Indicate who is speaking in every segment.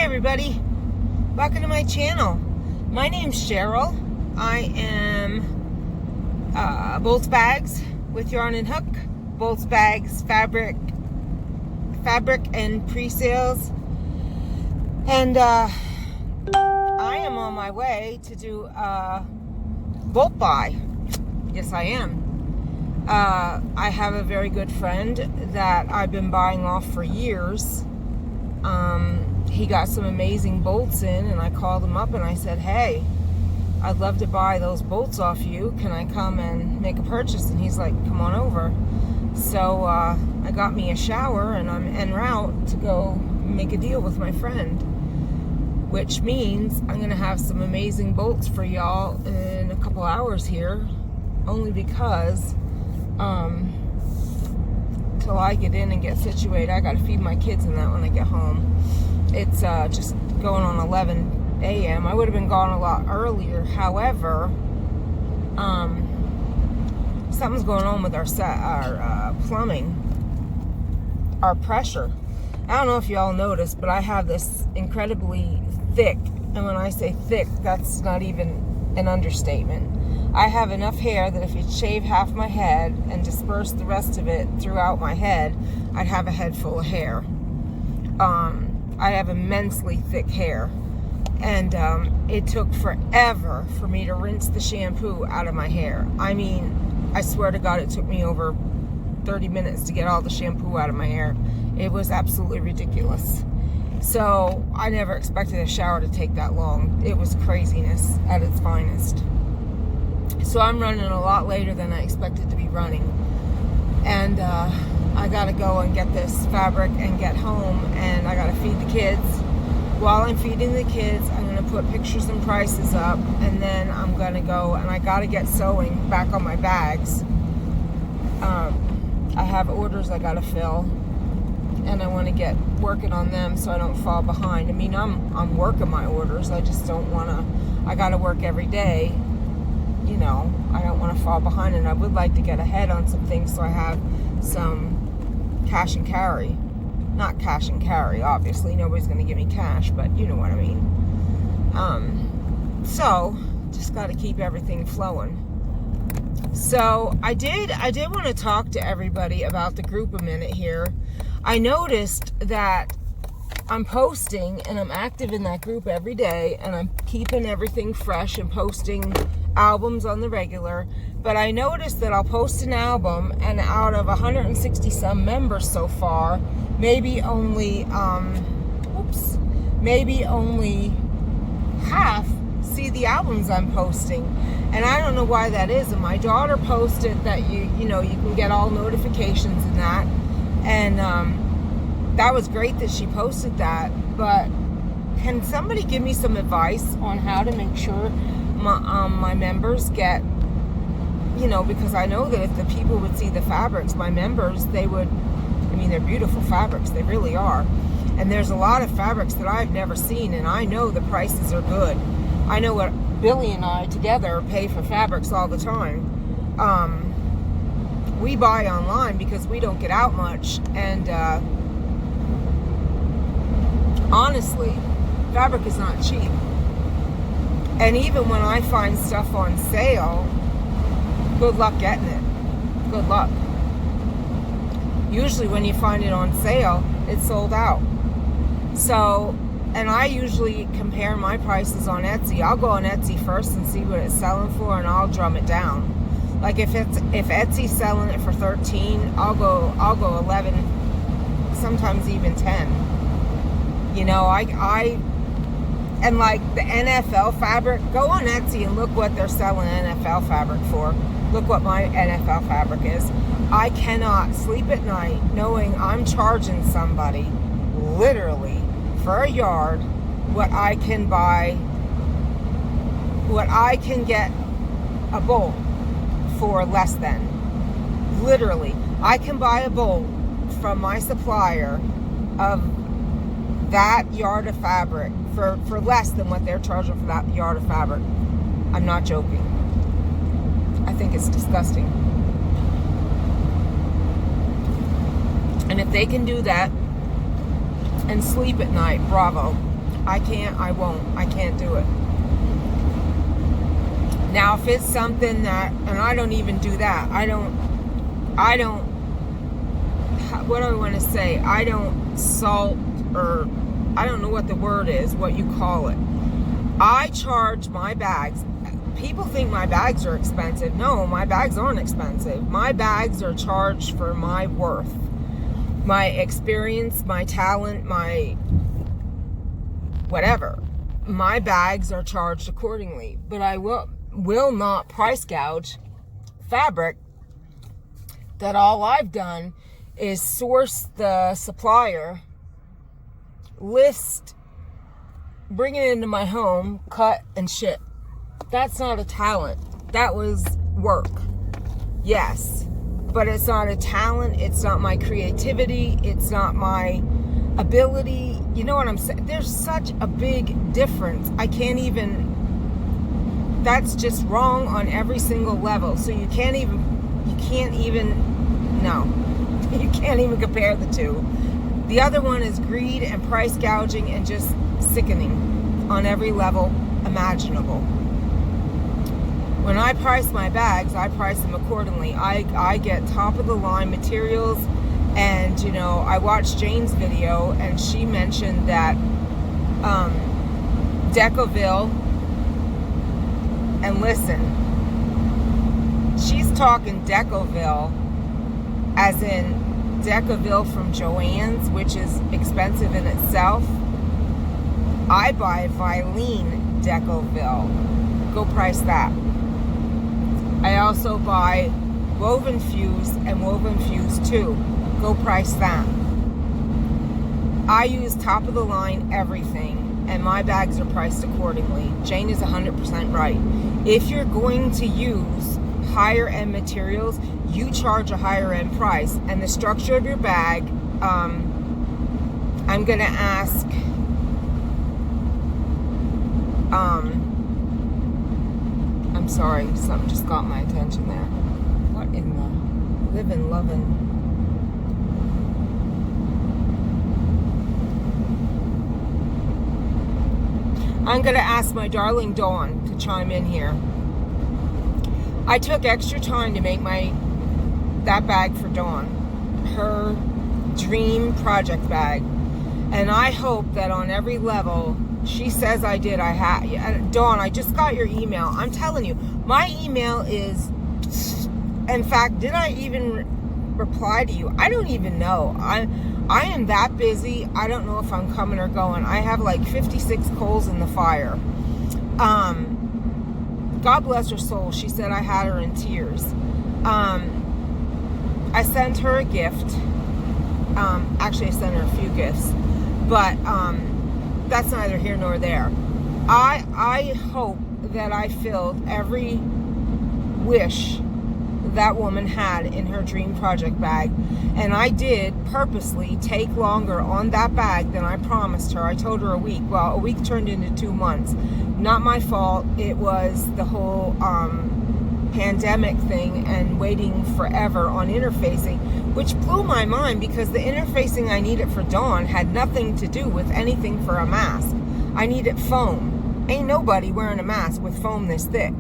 Speaker 1: everybody, welcome to my channel. My name's Cheryl. I am Boltz with Yarn and Hook, Boltz fabric and pre-sales, and I am on my way to do a bolt buy. Yes, I am. I have a very good friend that I've been buying off for years. He got some amazing bolts in, and I called him up and I said, hey, I'd love to buy those bolts off you. Can I come and make a purchase? And he's like, come on over. So I got me a shower, and I'm en route to go make a deal with my friend, which means I'm going to have some amazing bolts for y'all in a couple hours here, only because till I get in and get situated, I got to feed my kids and that when I get home. It's just going on 11 a.m. I would have been gone a lot earlier. However, something's going on with our plumbing, our pressure. I don't know if y'all noticed, but I have this incredibly thick, and when I say thick, that's not even an understatement. I have enough hair that if you shave half my head and disperse the rest of it throughout my head, I'd have a head full of hair. I have immensely thick hair, and it took forever for me to rinse the shampoo out of my hair. I mean, I swear to God, it took me over 30 minutes to get all the shampoo out of my hair. It was absolutely ridiculous. So I never expected a shower to take that long. It was craziness at its finest. So I'm running a lot later than I expected to be running. And I gotta go and get this fabric and get home, and I gotta feed the kids. While I'm feeding the kids, I'm gonna put pictures and prices up, and then I'm gonna go and I gotta get sewing back on my bags. I have orders I gotta fill, and I want to get working on them so I don't fall behind. I mean, I'm working my orders. I just don't want to. I got to work every day. You know, I don't want to fall behind, and I would like to get ahead on some things so I have some cash and carry. Not cash and carry, obviously. Nobody's going to give me cash, but you know what I mean. So just got to keep everything flowing. So I did want to talk to everybody about the group a minute here. I noticed that I'm posting and I'm active in that group every day, and I'm keeping everything fresh and posting albums on the regular. But I noticed that I'll post an album, and out of 160 some members so far, maybe only half see the albums I'm posting. And I don't know why that is. And my daughter posted that you can get all notifications and that. And that was great that she posted that. But can somebody give me some advice on how to make sure my members get, because I know that if the people would see the fabrics, my members, they would, they're beautiful fabrics. They really are. And there's a lot of fabrics that I've never seen, and I know the prices are good. I know what Billy and I together pay for fabrics all the time. We buy online because we don't get out much, and honestly, fabric is not cheap. And even when I find stuff on sale, good luck getting it. Good luck. Usually when you find it on sale, it's sold out. So, and I usually compare my prices on Etsy. I'll go on Etsy first and see what it's selling for, and I'll drum it down. Like if Etsy's selling it for 13, I'll go 11, sometimes even 10. And like the NFL fabric, go on Etsy and look what they're selling NFL fabric for. Look what my NFL fabric is. I cannot sleep at night knowing I'm charging somebody literally for a yard what I can get a bolt for less than. Literally, I can buy a bolt from my supplier of that yard of fabric for less than what they're charging for that yard of fabric. I'm not joking. I think it's disgusting. And if they can do that and sleep at night, bravo. I can't, I won't. I can't do it. Now, if it's something that, and I don't even do that. I don't, what do I want to say? I don't salt, or I don't know what the word is, what you call it. I charge my bags. People think my bags are expensive. No, my bags aren't expensive. My bags are charged for my worth, my experience, my talent, my whatever. My bags are charged accordingly. But I will not price gouge fabric that all I've done is source the supplier, list, bring it into my home, cut and ship. That's not a talent. That was work. Yes. But it's not a talent. It's not my creativity. It's not my ability. You know what I'm saying? There's such a big difference. I can't even, that's just wrong on every single level. So you can't even compare the two. The other one is greed and price gouging and just sickening on every level imaginable. When I price my bags, I price them accordingly. I get top of the line materials, and you know, I watched Jane's video and she mentioned that Decoville, and listen, she's talking Decoville as in Decoville from Joann's, which is expensive in itself. I buy Vilene Decoville. Go price that. I also buy Woven Fuse and Woven Fuse 2. Go price that. I use top of the line everything, and my bags are priced accordingly. Jane is 100% right. If you're going to use higher end materials, you charge a higher end price. And the structure of your bag, I'm gonna ask I'm sorry, something just got my attention there. What in the living, loving? I'm gonna ask my darling Dawn to chime in here. I took extra time to make that bag for Dawn, her dream project bag, and I hope that on every level she says I did. Dawn, I just got your email. I'm telling you, my email is, in fact, did I even reply to you? I don't even know. I am that busy. I don't know if I'm coming or going. I have like 56 coals in the fire. God bless her soul. She said I had her in tears. I sent her a gift. Actually, I sent her a few gifts, but that's neither here nor there. I hope that I filled every wish that woman had in her dream project bag, and I did purposely take longer on that bag than I promised her. I told her a week. Well, a week turned into 2 months. Not my fault. It was the whole pandemic thing and waiting forever on interfacing, which blew my mind because the interfacing I needed for Dawn had nothing to do with anything for a mask. I needed foam. Ain't nobody wearing a mask with foam this thick.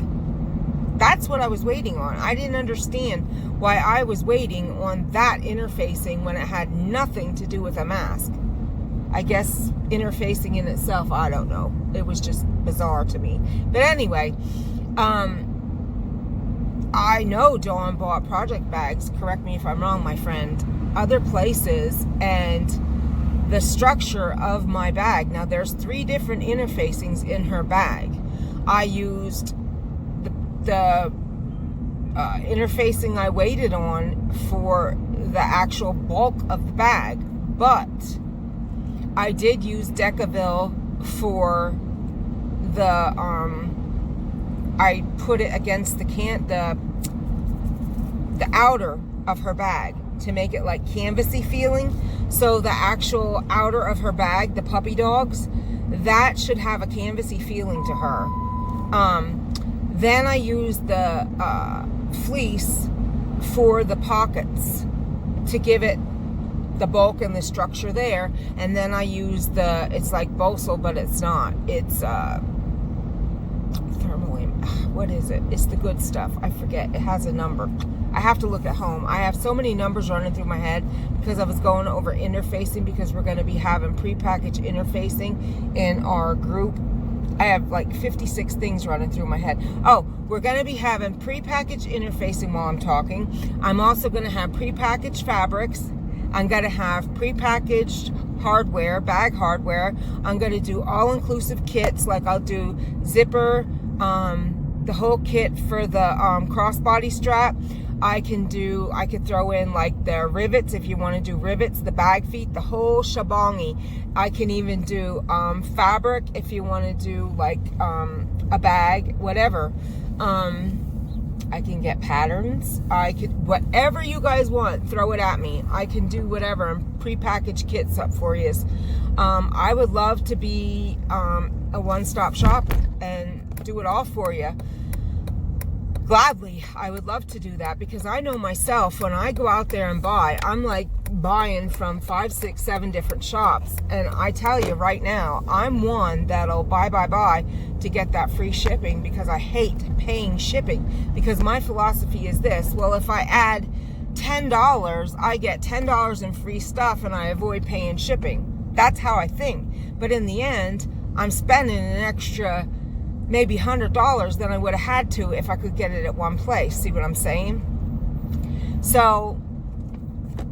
Speaker 1: That's what I was waiting on. I didn't understand why I was waiting on that interfacing when it had nothing to do with a mask. I guess interfacing in itself, I don't know. It was just bizarre to me. But anyway, I know Dawn bought project bags, correct me if I'm wrong, my friend, other places, and the structure of my bag. Now, there's 3 different interfacings in her bag. I used the interfacing I waited on for the actual bulk of the bag, but I did use Decoville for the I put it against the outer of her bag to make it like canvasy feeling. So the actual outer of her bag, the puppy dogs, that should have a canvasy feeling to her. Then I used the fleece for the pockets to give it the bulk and the structure there, and then I use it's like Boltz, but it's not. It's what is it? It's the good stuff. I forget. It has a number. I have to look at home. I have so many numbers running through my head because I was going over interfacing, because we're going to be having prepackaged interfacing in our group. I have like 56 things running through my head. Oh, we're going to be having prepackaged interfacing while I'm talking. I'm also going to have prepackaged fabrics. I'm going to have prepackaged hardware, bag hardware. I'm going to do all-inclusive kits, like I'll do zipper, the whole kit for the crossbody strap. I could throw in like the rivets if you want to do rivets, the bag feet, the whole shabangy. I can even do fabric if you want to do like a bag, whatever. I can get patterns. Whatever you guys want, throw it at me. I can do whatever, and prepackaged kits up for you. I would love to be a one-stop shop and do it all for you. Gladly, I would love to do that, because I know myself, when I go out there and buy, I'm like buying from 5, 6, 7 different shops. And I tell you right now, I'm one that'll buy to get that free shipping, because I hate paying shipping. Because my philosophy is this: well, if I add $10, I get $10 in free stuff and I avoid paying shipping. That's how I think. But in the end, I'm spending an extra maybe $100 than I would have had to if I could get it at one place. See what I'm saying? So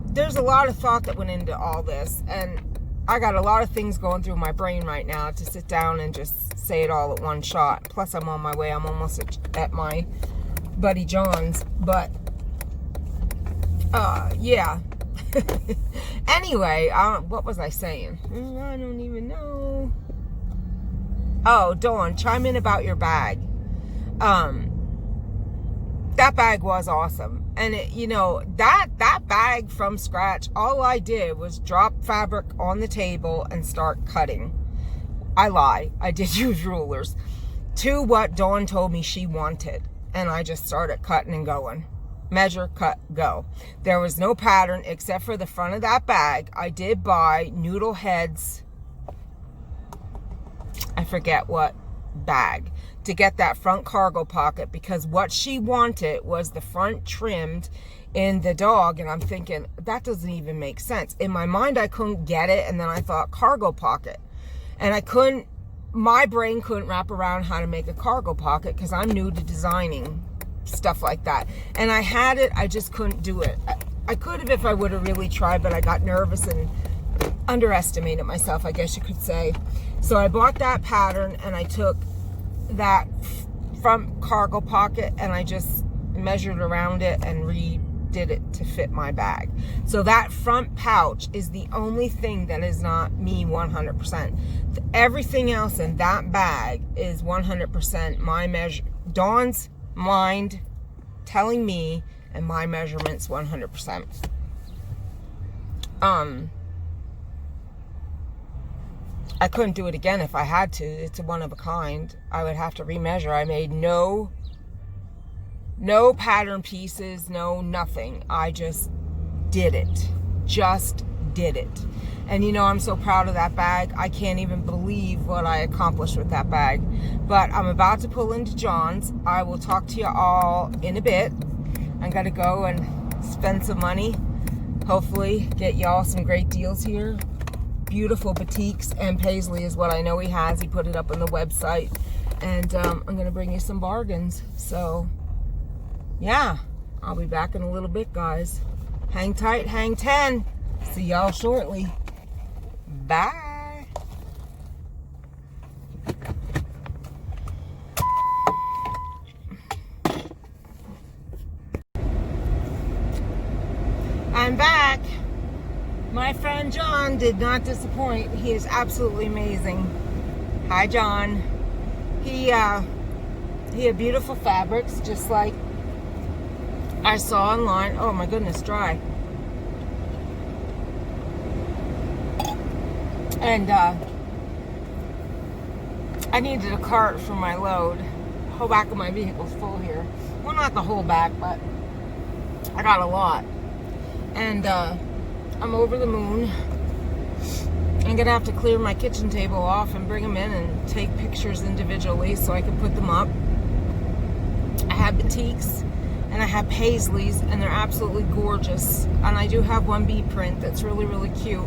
Speaker 1: there's a lot of thought that went into all this, and I got a lot of things going through my brain right now to sit down and just say it all at one shot. Plus, I'm on my way. I'm almost at my buddy John's. But yeah. Anyway, what was I saying? I don't even know. Oh, Dawn, chime in about your bag. That bag was awesome. And that bag from scratch, all I did was drop fabric on the table and start cutting. I lie. I did use rulers to what Dawn told me she wanted. And I just started cutting and going. Measure, cut, go. There was no pattern except for the front of that bag. I did buy noodle heads. I forget what bag, to get that front cargo pocket, because what she wanted was the front trimmed in the dog, and I'm thinking that doesn't even make sense. In my mind, I couldn't get it, and then I thought cargo pocket, and my brain couldn't wrap around how to make a cargo pocket, because I'm new to designing stuff like that. And I had it, I just couldn't do it. I could have if I would have really tried, but I got nervous and underestimated myself, I guess you could say. So I bought that pattern, and I took that front cargo pocket and I just measured around it and redid it to fit my bag. So that front pouch is the only thing that is not me 100%. Everything else in that bag is 100% my measure. Dawn's mind telling me, and my measurements 100%. I couldn't do it again if I had to. It's a one of a kind. I would have to remeasure. I made no pattern pieces, no nothing. I just did it. Just did it. And I'm so proud of that bag. I can't even believe what I accomplished with that bag. But I'm about to pull into John's. I will talk to you all in a bit. I'm going to go and spend some money. Hopefully get y'all some great deals here. Beautiful boutiques, and Paisley is what I know he has. He put it up on the website, and I'm going to bring you some bargains. So yeah, I'll be back in a little bit, guys. Hang tight, hang 10. See y'all shortly. Bye. I'm back. My friend John did not disappoint. He is absolutely amazing. Hi, John. He had beautiful fabrics, just like I saw online. Oh my goodness, dry. And I needed a cart for my load. The whole back of my vehicle's full here. Well, not the whole back, but I got a lot. And I'm over the moon. I'm gonna have to clear my kitchen table off and bring them in and take pictures individually so I can put them up. I have batiks and I have paisleys, and they're absolutely gorgeous. And I do have one bee print that's really, really cute.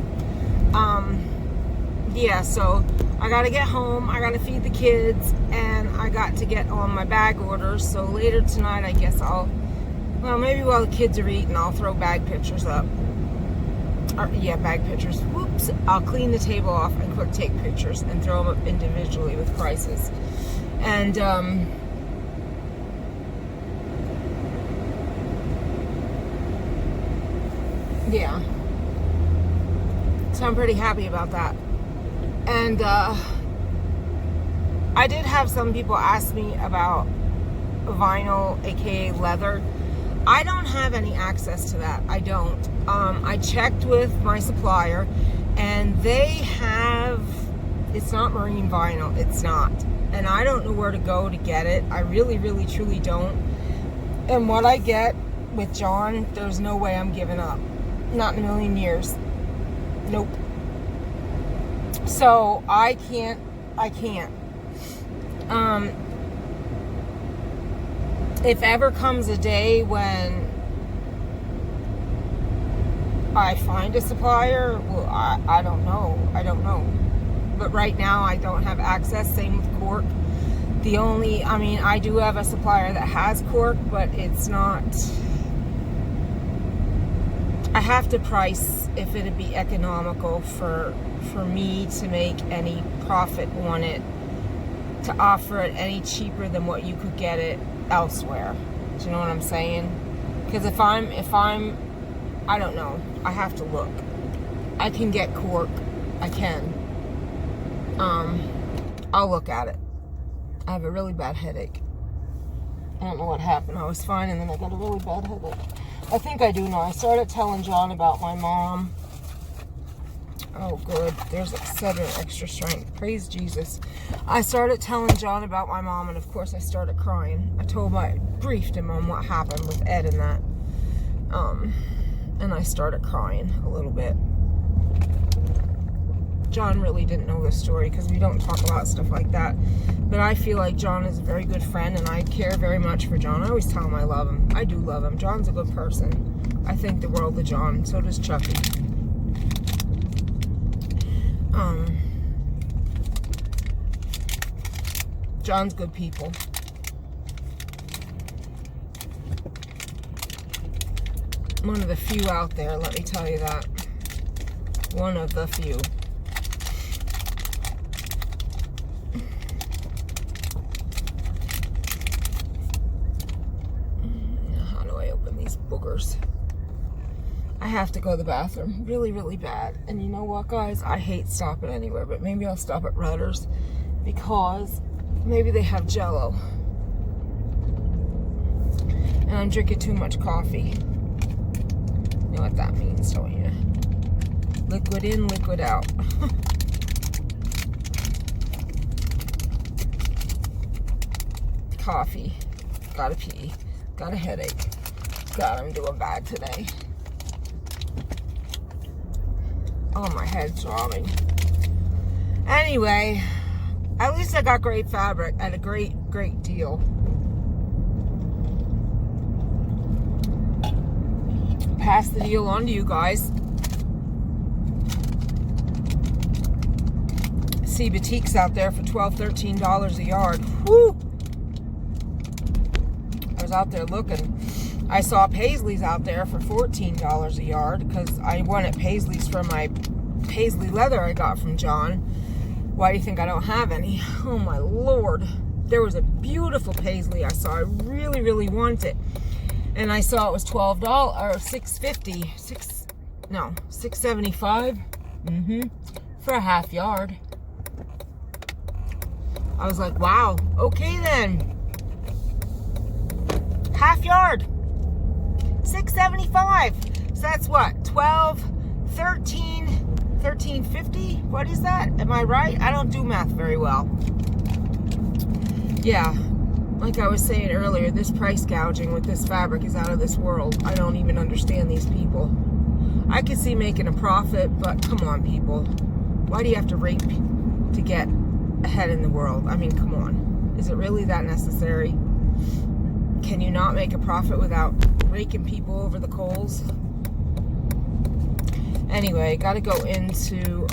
Speaker 1: Yeah, so I gotta get home, I gotta feed the kids, and I got to get on my bag orders. So later tonight, I guess well, maybe while the kids are eating, I'll throw bag pictures up. Yeah, bag pictures. Whoops. I'll clean the table off and quick take pictures and throw them up individually with prices. And, yeah. So I'm pretty happy about that. And I did have some people ask me about vinyl, aka leather. I don't have any access to that. I don't. I checked with my supplier, and they have, it's not marine vinyl. It's not. And I don't know where to go to get it. I really, really, truly don't. And what I get with John, there's no way I'm giving up. Not in a million years. Nope. So I can't. If ever comes a day when I find a supplier, well, I don't know. I don't know. But right now I don't have access. Same with cork. I do have a supplier that has cork, but it's not. I have to price if it'd be economical for me to make any profit on it, to offer it any cheaper than what you could get it elsewhere. Do you know what I'm saying? Because if I'm I don't know, I have to look. I can get cork. I can. I'll look at it. I have a really bad headache. I don't know what happened. I was fine and then I got a really bad headache. I think I do know. I started telling John about my mom. Oh, good. There's Excedrin extra strength. Praise Jesus. I started telling John about my mom, and of course I started crying. I briefed him on what happened with Ed and that. And I started crying a little bit. John really didn't know the story because we don't talk about stuff like that. But I feel like John is a very good friend, and I care very much for John. I always tell him I love him. I do love him. John's a good person. I think the world of John. So does Chucky. John's good people. One of the few out there, let me tell you that. One of the few. How do I open these boogers? I have to go to the bathroom really, really bad. And you know what, guys? I hate stopping anywhere, but maybe I'll stop at Rutter's because maybe they have Jell-O. And I'm drinking too much coffee. You know what that means, don't you? Liquid in, liquid out. Coffee. Gotta pee. Got a headache. God, I'm doing bad today. Oh, my head's throbbing. Anyway, at least I got great fabric at a great, great deal. Pass the deal on to you guys. See batiks out there for $12, $13 a yard. Woo! I was out there looking. I saw paisleys out there for $14 a yard because I wanted paisleys for my paisley leather I got from John. Why do you think I don't have any? Oh my Lord. There was a beautiful paisley I saw. I really, really want it. And I saw it was $12 or $6.50. $6.75. For a half yard. I was like, wow, okay then. Half yard. $6.75. So that's what? 12, 13, $13.50? What is that? Am I right? I don't do math very well. Yeah. Like I was saying earlier, this price gouging with this fabric is out of this world. I don't even understand these people. I could see making a profit, but come on, people. Why do you have to rape to get ahead in the world? I mean, come on. Is it really that necessary? Can you not make a profit without raking people over the coals? Anyway, got to go into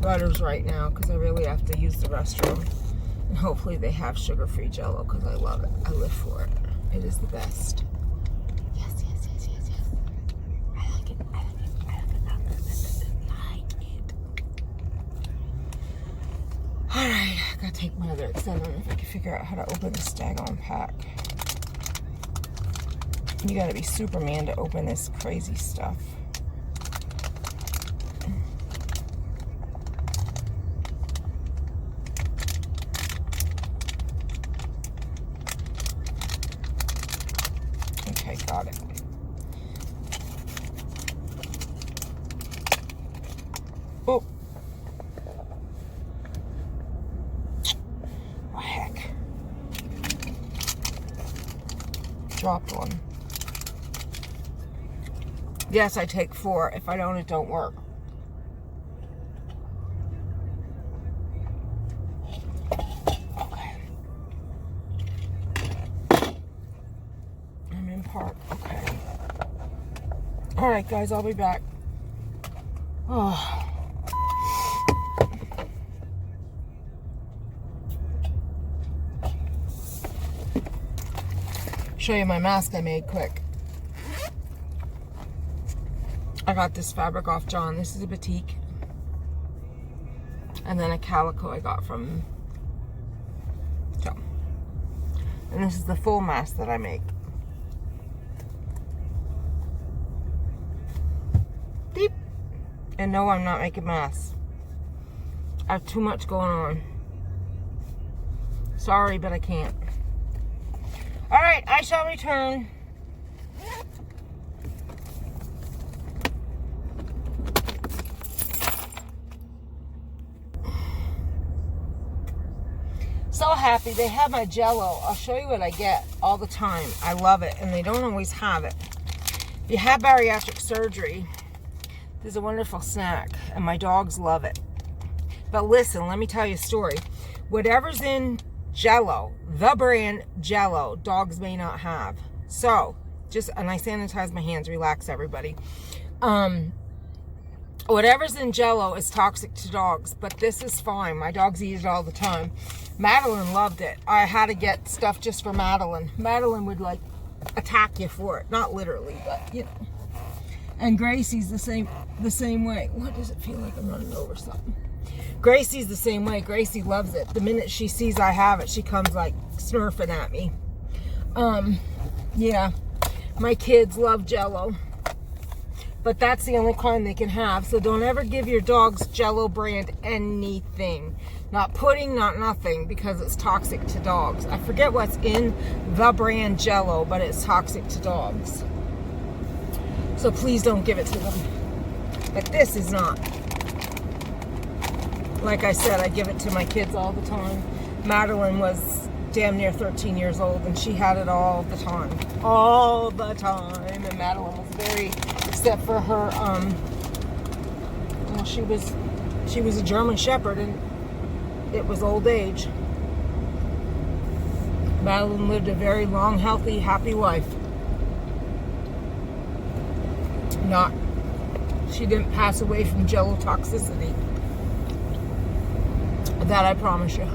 Speaker 1: Butters right now because I really have to use the restroom. And hopefully they have sugar-free Jell-O because I love it. I live for it. It is the best. Yes, yes, yes, yes, yes. I like it. I like it. I like it. I like it. Alright, I gotta take my other extender if I can figure out how to open this daggone pack. You gotta be Superman to open this crazy stuff. Okay, got it. Oh. Oh, heck. Dropped one. Yes, I take 4. If I don't, it don't work. Okay. I'm in park. Okay. Alright, guys, I'll be back. Oh. Show you my mask I made quick. I got this fabric off John. This is a batik. And then a calico I got from John. And this is the full mask that I make. Beep. And no, I'm not making masks. I have too much going on. Sorry, but I can't. Alright, I shall return. So happy. They have my Jell-O. I'll show you what I get all the time. I love it, and they don't always have it. If you have bariatric surgery, there's a wonderful snack, and my dogs love it. But listen, let me tell you a story. Whatever's in Jell-O, the brand Jell-O, dogs may not have. So, and I sanitize my hands. Relax, everybody. Whatever's in Jell-O is toxic to dogs, but this is fine. My dogs eat it all the time. Madeline loved it. I had to get stuff just for Madeline. Madeline would like attack you for it, not literally, but you know. And Gracie's the same way. What does it feel like? I'm running over something. Gracie's the same way. Gracie loves it. The minute she sees I have it, she comes like snurfing at me. Yeah, my kids love Jell-O. But that's the only kind they can have. So don't ever give your dogs Jell-O brand anything. Not pudding, not nothing, because it's toxic to dogs. I forget what's in the brand Jell-O, but it's toxic to dogs. So please don't give it to them. But this is not. Like I said, I give it to my kids all the time. Madeline was damn near 13 years old, and she had it all the time. All the time. And Madeline was very... Except for her, well, she was a German Shepherd, and it was old age. Madeline lived a very long, healthy, happy life. She didn't pass away from Jell-O toxicity. That I promise you.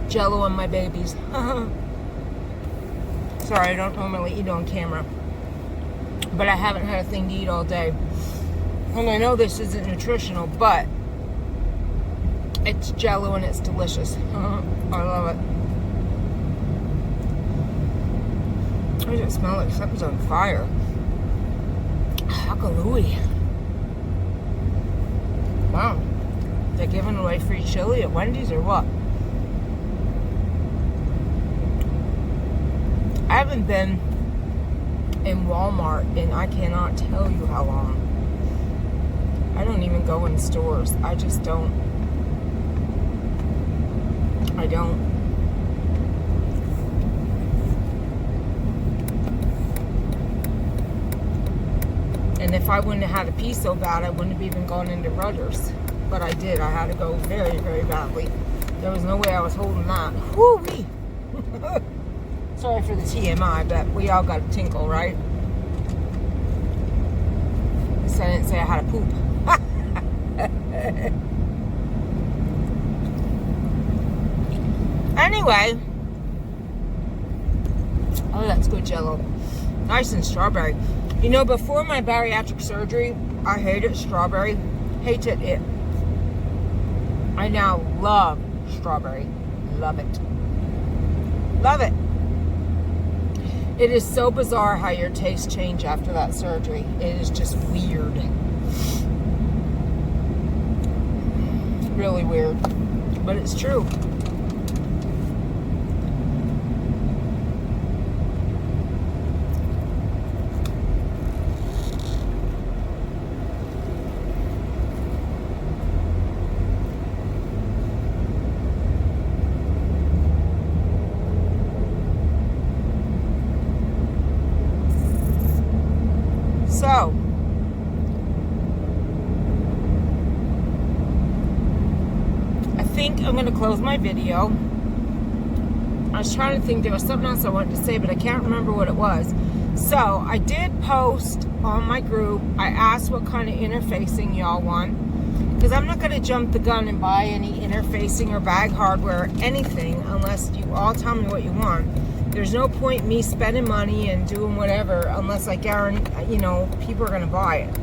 Speaker 1: Jell-O and my babies. Sorry, I don't normally eat on camera. But I haven't had a thing to eat all day. And I know this isn't nutritional, but it's Jell-O and it's delicious. I love it. I just smell like something's on fire. Hallelujah. Wow. They're giving away free chili at Wendy's or what? I haven't been in Walmart and I cannot tell you how long. I don't even go in stores. I just don't. I don't. And if I wouldn't have had to pee so bad, I wouldn't have even gone into Rudders. But I did. I had to go very, very badly. There was no way I was holding that. Whoo-wee! Sorry for the TMI, but we all got a tinkle, right? At least I didn't say I had a poop. Anyway. Oh, that's good Jello. Nice and strawberry. You know, before my bariatric surgery, I hated strawberry. Hated it. I now love strawberry. Love it. Love it. It is so bizarre how your tastes change after that surgery. It is just weird. Really weird. But it's true. So, I think I'm going to close my video. I was trying to think, there was something else I wanted to say, but I can't remember what it was. So, I did post on my group. I asked what kind of interfacing y'all want. Because I'm not going to jump the gun and buy any interfacing or bag hardware or anything unless you all tell me what you want. There's no point me spending money and doing whatever unless I guarantee, you know, people are going to buy it.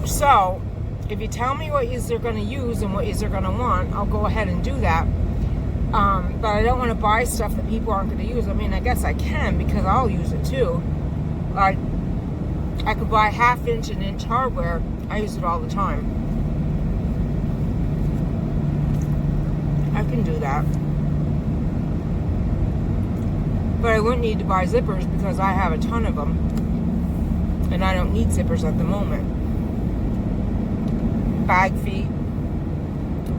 Speaker 1: So, if you tell me what they're going to use and what they're going to want, I'll go ahead and do that. But I don't want to buy stuff that people aren't going to use. I mean, I guess I can because I'll use it too. I could buy 1/2 inch and inch hardware. I use it all the time. I can do that. But I wouldn't need to buy zippers because I have a ton of them. And I don't need zippers at the moment. Bag feet,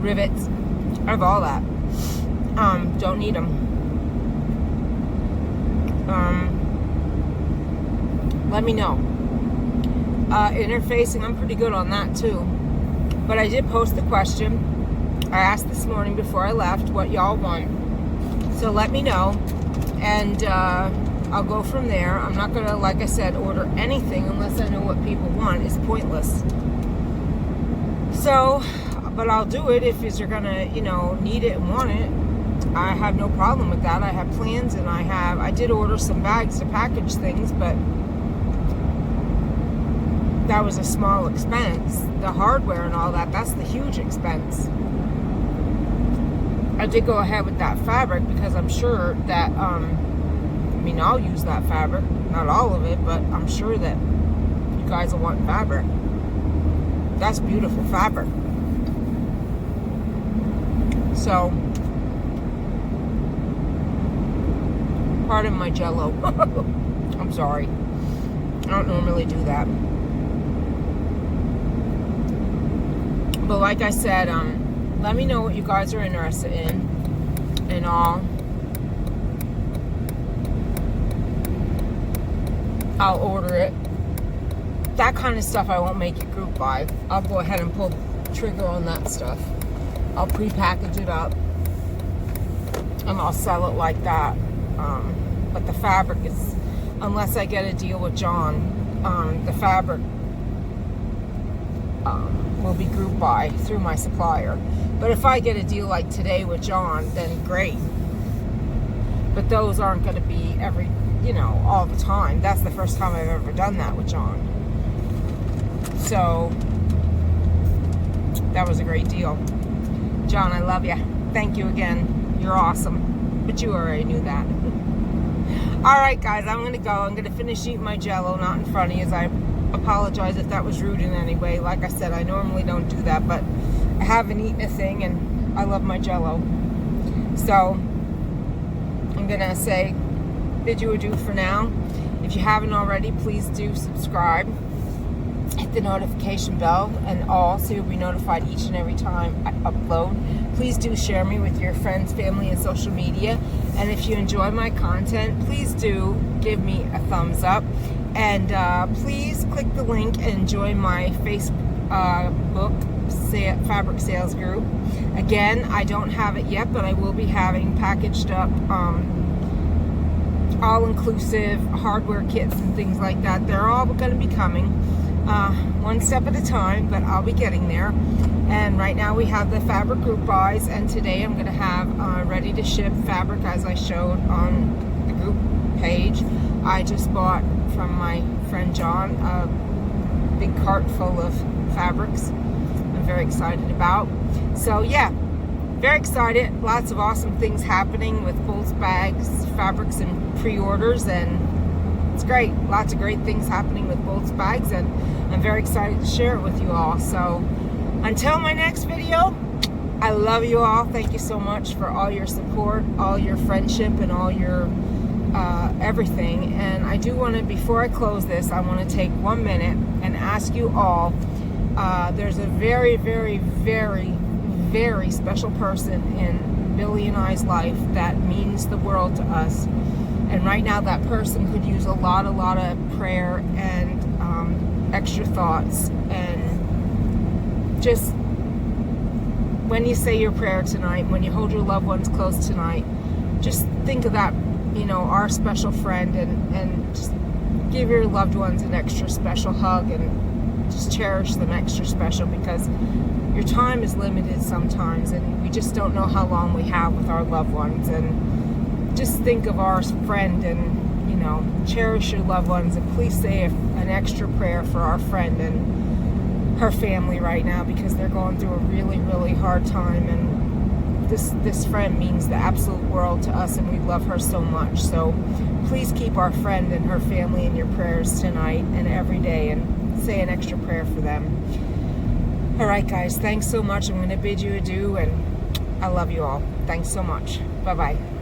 Speaker 1: rivets, I have all that. Don't need them. Let me know. Interfacing, I'm pretty good on that too. But I did post the question. I asked this morning before I left what y'all want. So let me know. And I'll go from there. I'm not going to, like I said, order anything unless I know what people want. It's pointless. So, but I'll do it if you're going to, you know, need it and want it. I have no problem with that. I have plans and I did order some bags to package things, but that was a small expense. The hardware and all that, that's the huge expense. I did go ahead with that fabric because I'm sure that, I mean, I'll use that fabric. Not all of it, but I'm sure that you guys will want fabric. That's beautiful fabric. So, pardon my Jello. I'm sorry. I don't normally do that. But like I said, let me know what you guys are interested in and all. I'll order it. That kind of stuff I won't make it group buy. I'll go ahead and pull the trigger on that stuff. I'll pre-package it up and I'll sell it like that. But the fabric is, unless I get a deal with John, the fabric will be group buy through my supplier. But if I get a deal like today with John, then great. But those aren't going to be every, you know, all the time. That's the first time I've ever done that with John. So, that was a great deal. John, I love you. Thank you again. You're awesome. But you already knew that. Alright guys, I'm going to go. I'm going to finish eating my Jello, not in front of you, as I apologize if that was rude in any way. Like I said, I normally don't do that, but I haven't eaten a thing and I love my Jello. So, I'm going to say bid you adieu for now. If you haven't already, please do subscribe. hit the notification bell and all, so you'll be notified each and every time I upload. Please do share me with your friends, family, and social media. And if you enjoy my content, please do give me a thumbs up. And please click the link and join my Facebook fabric sales group. Again, I don't have it yet, but I will be having packaged up all-inclusive hardware kits and things like that. They're all going to be coming one step at a time, but I'll be getting there. And right now we have the fabric group buys, and today I'm going to have ready to ship fabric as I showed on the group page. I just bought from my friend John a big cart full of fabrics I'm very excited about. So yeah, very excited. Lots of awesome things happening with Boltz Bagz fabrics and pre-orders, and it's great. Lots of great things happening with Boltz Bagz, and I'm very excited to share it with you all. So until my next video, I love you all. Thank you so much for all your support, all your friendship, and all your everything. And I do want to, before I close this, I want to take 1 minute and ask you all, there's a very, very, very, very special person in Billy and I's life that means the world to us. And right now that person could use a lot of prayer and extra thoughts. And just when you say your prayer tonight, when you hold your loved ones close tonight, just think of that, you know, our special friend, and just give your loved ones an extra special hug and just cherish them extra special, because your time is limited sometimes, and we just don't know how long we have with our loved ones. And just think of our friend, and you know, cherish your loved ones, and please say an extra prayer for our friend and her family right now, because they're going through a really, really hard time. And this friend means the absolute world to us, and we love her so much. So please keep our friend and her family in your prayers tonight and every day, and say an extra prayer for them. All right, guys, thanks so much. I'm going to bid you adieu, and I love you all. Thanks so much. Bye-bye.